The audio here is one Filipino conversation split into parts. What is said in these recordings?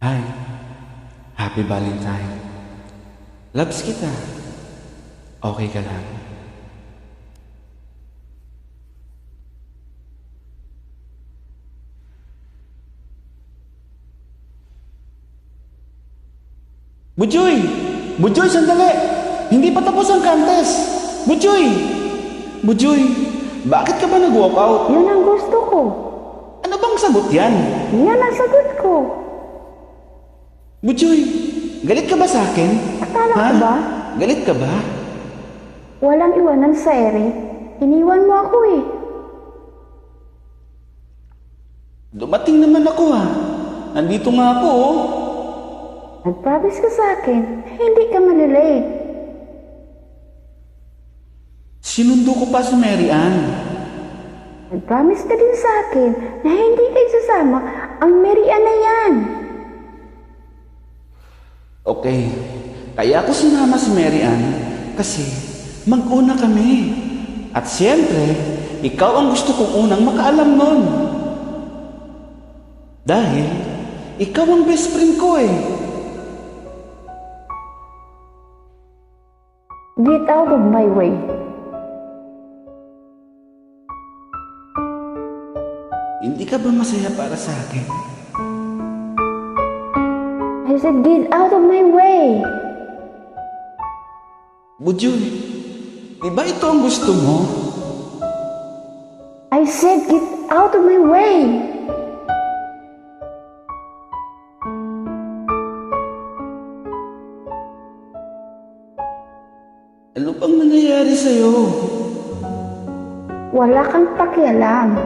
Hi, Happy Valentine. Loves kita. Okay ka lang? Bujoy! Bujoy, sandali! Hindi pa tapos ang contest! Bujoy! Bujoy, bakit ka ba nag-walkout? Yun ang gusto ko. Ano bang sagot yan? Yan ang sagot ko. Bujoy, galit ka ba sa akin? Akala ko ba? Galit ka ba? Walang iwanan sa ere. Iniwan mo ako eh. Dumating naman ako Nandito nga ako Nag-promise ka sa akin na hindi ka malilate. Sinundo ko pa si Mary Ann. Nag-promise ka din sa akin na hindi kayo sasama ang Marian na yan. Okay, kaya ako sinama si Mary Ann kasi mag-una kami. At siyempre, ikaw ang gusto kong unang makaalam nun. Dahil, ikaw ang best friend ko Get out of my way. Hindi ka ba masaya para sa akin? I said, get out of my way. Bujoy, di ba ito ang gusto mo? I said, get out of my way. Ano bang nangyayari sa'yo? Wala kang pakialam.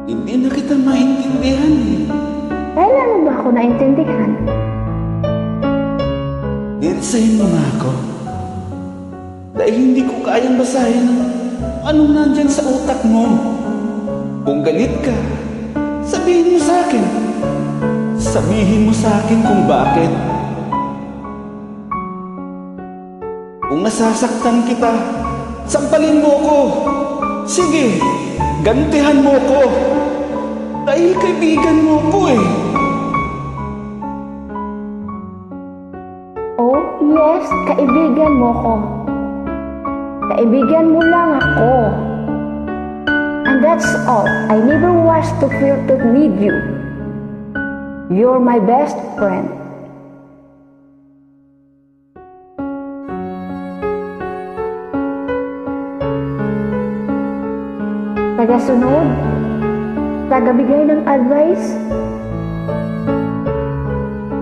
Hindi na kita maintindihan Kailan mo ba ako naintindihan? Dinisahin mo nga ako. Dahil hindi ko kayang basahin anong nandyan sa utak mo. Kung galit ka, sabihin mo sa akin. Sabihin mo sa akin kung bakit. Kung nasasaktan kita, sampalin mo ko. Sige, gantihan mo ko. Dahil kaibigan mo ko Oh, yes, kaibigan mo ko. Kaibigan mo lang ako. And that's all. I never was to feel to need you. You're my best friend. Tagasunod, tagabigay ng advice,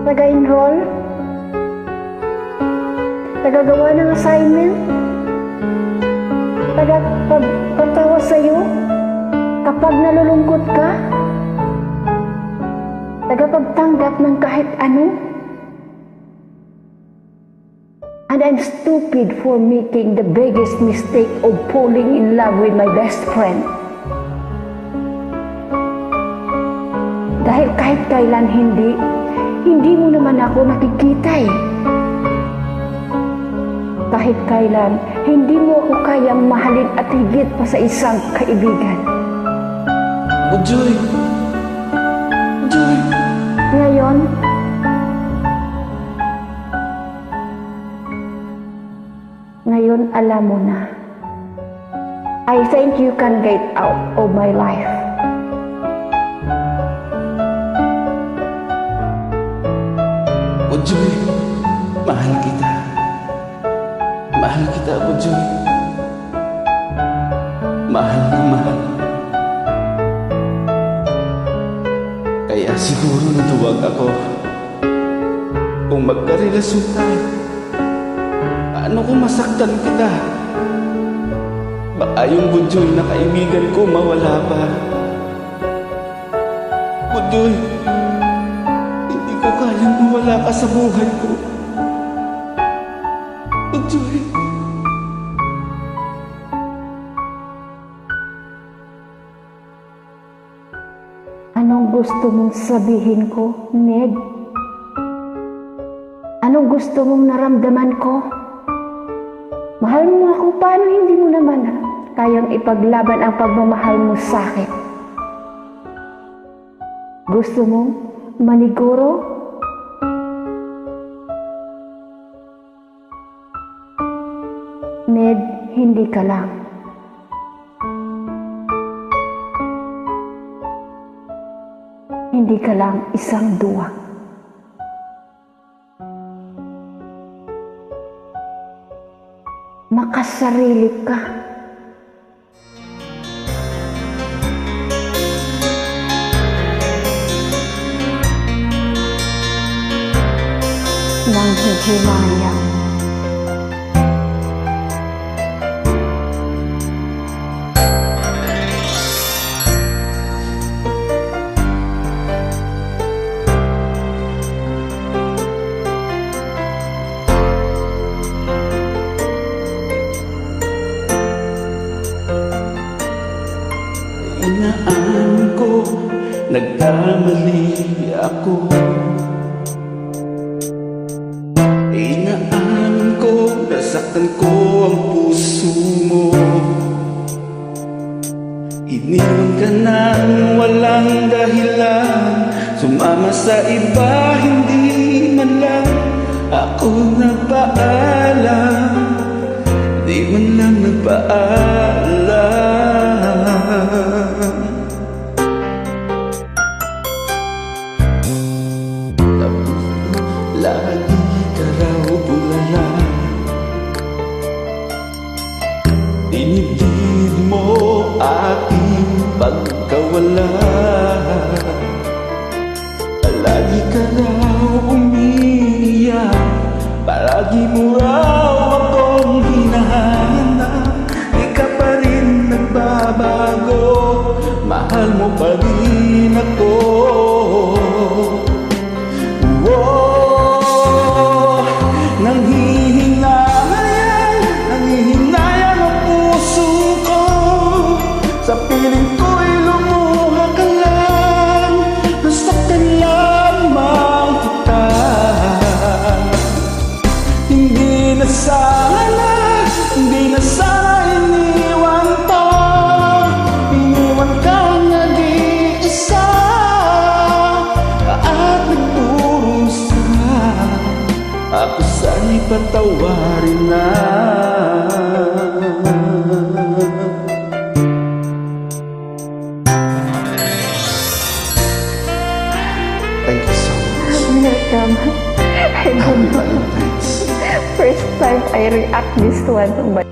taga-enroll, tagagawa ng assignment, tagapagpatawa sa'yo kapag nalulungkot ka, tagapagtanggap ng kahit ano. And I'm stupid for making the biggest mistake of falling in love with my best friend. Dahil kahit kailan hindi mo naman ako nakikita Kahit kailan, hindi mo ako kayang mahalin at higit pa sa isang kaibigan. Bujoy! Bujoy! Ngayon alam mo na. I think you can get out of my life. Bujoy, mahal kita. Mahal kita, Bujoy. Mahal na mahal. Kaya siguro natuwag ako. Kung magkarelasyon tayo, paano kung masaktan kita? Baka yung Bujoy na kaibigan ko mawala pa. Bujoy, hindi ko kayang mawala ka sa buhay ko. Bujoy. Anong gusto mong sabihin ko, Ned? Anong gusto mong naramdaman ko? Mahal mo ako, paano hindi mo naman kayang ipaglaban ang pagmamahal mo sa akin? Gusto mo maniguro? Ned, hindi ka lang. Hindi ka lang isang duwag. Makasarili ka. Nang hihimayang. Inaamin ko, nagkamali ako. Inaamin ko, nasaktan ko ang puso mo. Iniwan ka nang walang dahilan, sumama sa iba, hindi man lang ako nagpaalam. Di man lang nagpaalam. Lagi ka raw bulala, dinibdib mo aking pagkawala. Lagi ka raw umiiyak, palagi mo raw akong hinahanap. Di ka pa rin nagbabago, mahal mo pa rin ako. Nanghihinayang ang puso ko, sa piling ko'y lumuha ka lang, nasaktan lamang kita. Hindi na sana iniwan to, iniwan kang nag-iisa, at nagdurusa. Ako sana'y patawarin na. Thank you so much. Welcome. I Happy don't know. Valentine's. First time I react this one, but